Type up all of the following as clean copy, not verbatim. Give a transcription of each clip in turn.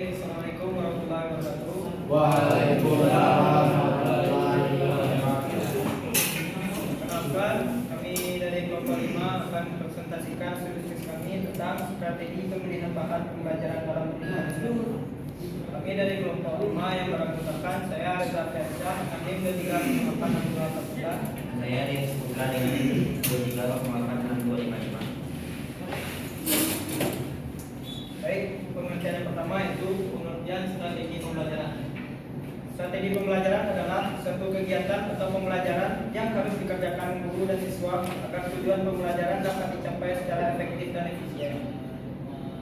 Assalamualaikum warahmatullahi wabarakatuh. Waalaikumsalam warahmatullahi wabarakatuh. Perkenalkan, kami dari kelompok 5 akan mempresentasikan studi kami tentang strategi pemilihan bahan pembelajaran dalam pendidikan. Kami dari kelompok 5 yang beranggotakan saya Reza Fiansyah, Hakim 23086244. Saya Denis Putra dengan 23086255. Baik, pengertian yang pertama itu pengertian strategi pembelajaran. Strategi pembelajaran adalah suatu kegiatan atau pembelajaran yang harus dikerjakan guru dan siswa agar tujuan pembelajaran dapat dicapai secara efektif dan efisien.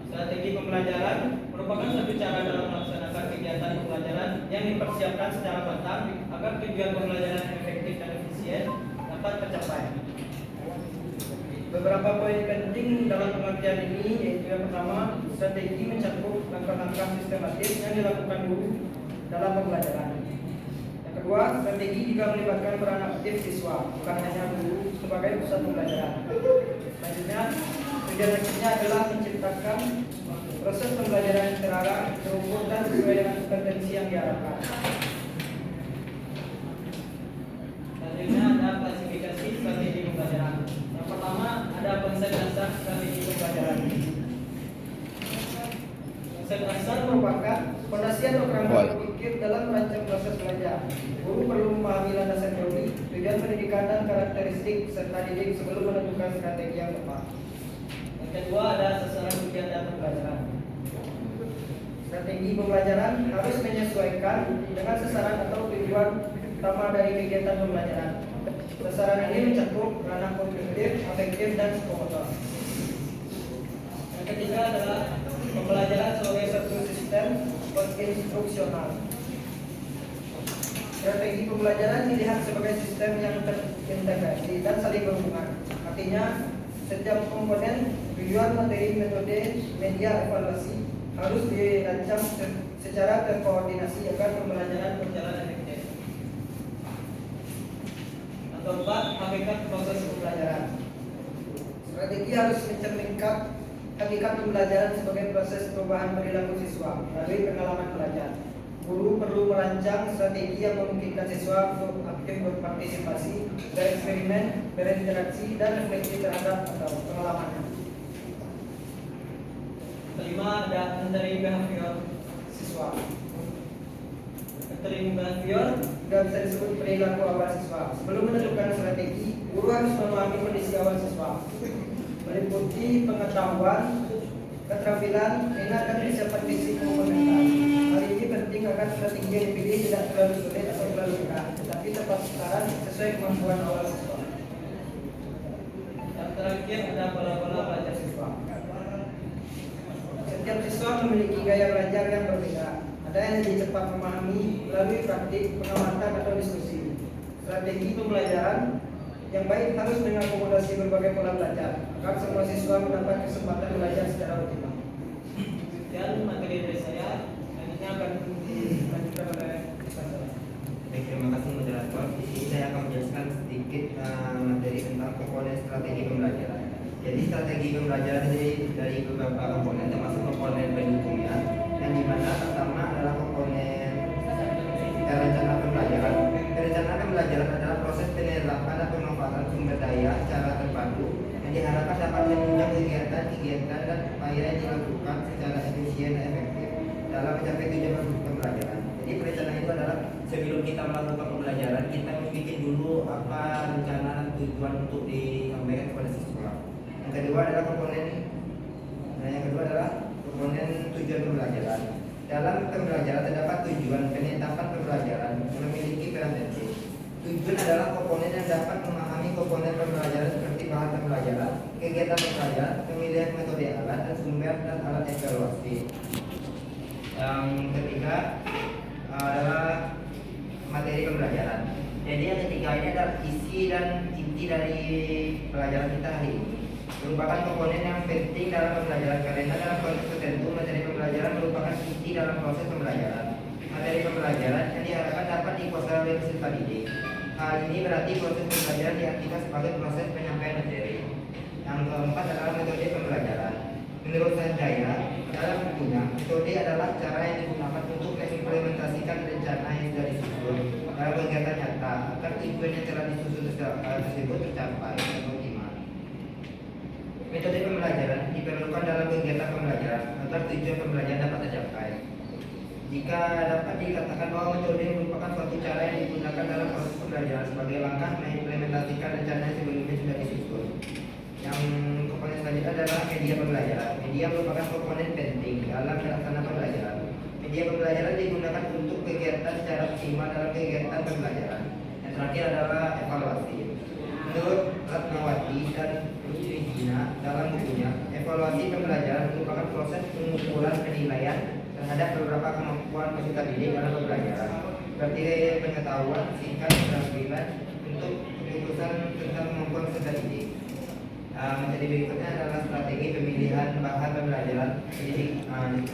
Strategi pembelajaran merupakan satu cara dalam melaksanakan kegiatan pembelajaran yang dipersiapkan secara matang agar tujuan pembelajaran efektif dan efisien dapat tercapai. Beberapa poin penting dalam pengertian ini yaitu yang pertama, strategi mencakup langkah-langkah sistematis yang dilakukan guru dalam pembelajaran. Yang kedua, strategi juga melibatkan peran aktif siswa, bukan hanya guru sebagai pusat pembelajaran. Selanjutnya, tujuan akhirnya adalah menciptakan proses pembelajaran yang terarah, terukur dan sesuai dengan kompetensi yang diharapkan. Selanjutnya ada klasifikasi strategi pembelajaran. Yang pertama ada konsep dasar strategi pembelajaran. Konsep dasar merupakan fondasi atau kerangka berpikir dalam merancang proses belajar. Guru perlu memahami landasan teori, tujuan pendidikan dan karakteristik serta didik sebelum menentukan strategi yang tepat. Yang kedua ada sasaran kegiatan pembelajaran. Strategi pembelajaran harus menyesuaikan dengan sasaran atau tujuan utama dari kegiatan pembelajaran. Sasaran ini mencakup ranah kognitif, afektif, dan psikomotor. Yang ketiga adalah pembelajaran sebagai satu sistem instruksional. Strategi pembelajaran dilihat sebagai sistem yang terintegrasi dan saling berhubungan. Artinya, setiap komponen, tujuan, materi, metode, media, evaluasi harus dirancang secara terkoordinasi agar pembelajaran berjalan efektif. Yang keempat, hakikat proses pembelajaran. Strategi harus mencerminkan hakikat pembelajaran sebagai proses perubahan perilaku siswa melalui pengalaman belajar. Guru perlu merancang strategi yang memungkinkan siswa untuk aktif berpartisipasi, bereksperimen, berinteraksi, dan refleksi terhadap atau pengalamannya. Kelima ada entering behavior siswa. Entering behavior juga bisa disebut perilaku awal siswa. Sebelum menentukan strategi, guru harus memahami kondisi awal siswa, meliputi pengetahuan, keterampilan, minat, dan kesiapan fisik maupun mental. Hal ini penting agar strategi yang dipilih tidak terlalu sulit atau terlalu berat, tetapi tepat sasaran sesuai kemampuan awal siswa. Yang terakhir ada pola-pola belajar siswa. Setiap siswa memiliki gaya belajar yang berbeda. Ada yang lebih cepat memahami melalui praktik, pengamatan, atau diskusi. Strategi pembelajaran yang baik harus mengakomodasi berbagai pola belajar agar semua siswa mendapat kesempatan belajar secara optimal. Dan materi dari saya selanjutnya akan dilanjutkan oleh Ustaz. Baik, terima kasih moderator. Di sini saya akan menjelaskan sedikit materi tentang komponen strategi pembelajaran. Jadi strategi pembelajaran dari beberapa komponen, termasuk komponen pendukungnya, yang dimana pertama adalah komponen rencana pembelajaran. Perencanaan pembelajaran adalah proses penerapan atau pemanfaatan sumber daya secara terpadu yang diharapkan dapat menunjang kegiatan dan upaya yang dilakukan secara efisien dan efektif dalam mencapai tujuan pembelajaran. Jadi perencanaan itu adalah sebelum kita melakukan pembelajaran, kita memikir dulu apa rencana dan tujuan untuk disampaikan kepada siswa. Yang kedua adalah komponen tujuan pembelajaran. Dalam pembelajaran terdapat tujuan penetapan pembelajaran memiliki peran penting. Tujuan adalah komponen yang dapat memahami komponen pembelajaran seperti bahan pembelajaran, kegiatan pembelajaran, pemilihan metode alat dan sumber dan alat evaluasi. Yang ketiga adalah materi pembelajaran. Jadi yang ketiga ini adalah isi dan inti dari pelajaran kita hari ini. Merupakan komponen yang penting dalam pembelajaran karena dalam konteks tertentu materi pembelajaran merupakan inti dalam proses pembelajaran. Materi pembelajaran yang diharapkan dapat dikuasai oleh peserta didik. Hal ini berarti proses pembelajaran diartikan sebagai proses penyampaian materi. Yang keempat adalah metode pembelajaran. Menurut Sanjaya, dalam bukunya, metode adalah cara yang digunakan untuk mengimplementasikan rencana yang sudah disusun dalam kegiatan nyata agar tujuan yang telah disusun tersebut tercapai atau optimal. Metode pembelajaran diperlukan dalam kegiatan pembelajaran agar tujuan pembelajaran dapat tercapai. Jika dapat dikatakan bahwa metode merupakan suatu cara yang digunakan dalam proses pembelajaran sebagai langkah mengimplementasikan rencana yang sebelumnya sudah disusun. Yang komponen selanjutnya adalah media pembelajaran. Media merupakan komponen penting dalam pelaksanaan pembelajaran. Media pembelajaran digunakan untuk kegiatan secara optimal dalam kegiatan pembelajaran. Yang terakhir adalah evaluasi. Menurut Ratnawati dan Rusdina dalam bukunya, evaluasi pembelajaran merupakan proses pengukuran penilaian terhadap beberapa kemampuan peserta didik dalam pembelajaran, seperti pengetahuan, tingkat keterampilan untuk keputusan tentang kemampuan peserta didik. Metode berikutnya adalah strategi pemilihan bahan pembelajaran didik jasmani.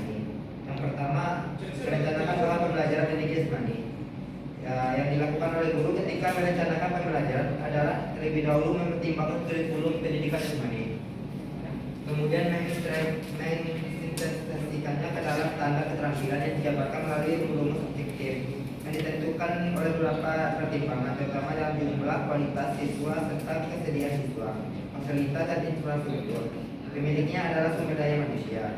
Yang pertama, merencanakan bahan pembelajaran didik jasmani. Yang dilakukan oleh guru ketika merencanakan pembelajaran adalah terlebih dahulu mempertimbangkan kurikulum pendidikan jasmani. Kemudian menginvestasikannya ke dalam standar keterampilan yang dijabarkan melalui rumus objektif yang ditentukan oleh beberapa pertimbangan, terutama dalam jumlah, kualitas siswa, serta kesediaan siswa, fasilitas dan infrastruktur. Pemiliknya adalah sumber daya manusia.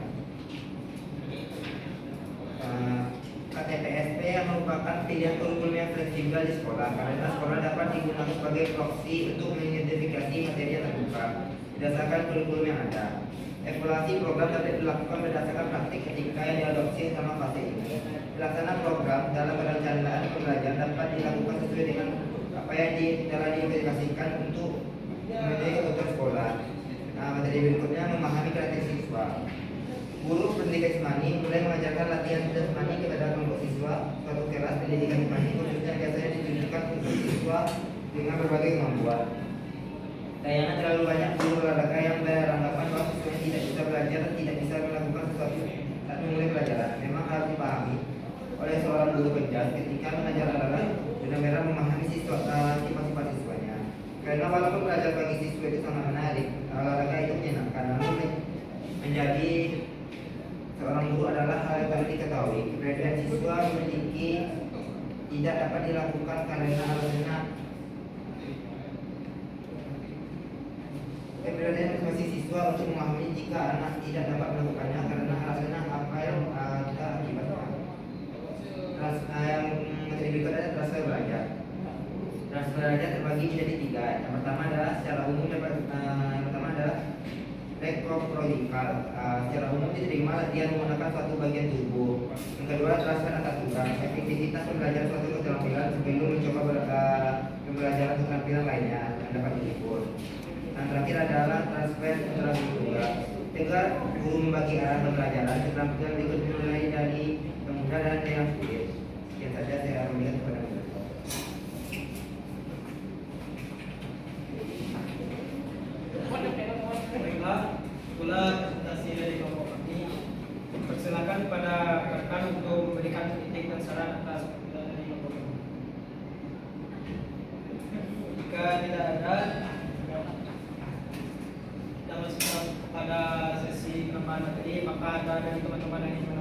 KTPSP yang merupakan pilihan kurikulum yang fleksibel di sekolah karena sekolah dapat digunakan sebagai proksi untuk mengidentifikasi materi yang terbuka berdasarkan kurikulum yang ada. Evaluasi program dapat dilakukan berdasarkan praktik ketika yang diadopsi selama fase ini. Pelaksanaan program dalam perencanaan pembelajaran dapat dilakukan sesuai dengan apa yang telah diaplikasikan untuk memenuhi kebutuhan sekolah. Materi berikutnya memahami karakter siswa. Guru pendidikan jasmani mulai mengajarkan latihan jasmani kepada kelompok siswa. Suatu kelas pendidikan jasmani khususnya biasanya ditujukan untuk siswa dengan berbagai kemampuan. Sayangnya terlalu banyak guru olahraga yang beranggapan bahwa siswa yang tidak bisa belajar dan tidak bisa melakukan sesuatu saat memulai pelajaran. Memang harus dipahami oleh seorang guru penjas ketika mengajar olahraga benar-benar memahami sifat-sifat siswanya. Karena walaupun belajar bagi siswa itu sangat menarik, olahraga itu menyenangkan, namun menjadi seorang guru adalah hal yang perlu diketahui. Keberadaan siswa memiliki tidak dapat dilakukan karena alasannya keberadaan masih siswa untuk memahami jika anak tidak dapat melakukannya karena alasannya apa yang ada akibatnya. Yang materi berikutnya adalah transfer belajar. Transfer belajar terbagi menjadi 3. Yang pertama adalah secara umum rekoproikal. Secara umum diterima latihan menggunakan suatu bagian tubuh. Yang kedua, transfer antar tugas. Efektivitas pembelajaran suatu keterampilan sebelum mencoba pembelajaran keterampilan lainnya yang dapat diukur. Yang terakhir adalah transfer interaksi tugas. Tiga, guru membagi arah pembelajaran keterampilan berikut mulai dari yang mudah dan yang sulit. Sekian saja saya melihat kepada Anda. Baiklah, itulah presentasi dari kelompok kami. Persilakan kepada rekan untuk memberikan kritik dan saran atas dari kelompok kami. Jika tidak ada, kita masuk pada sesi pengembangan materi, maka ada dari teman-teman yang ingin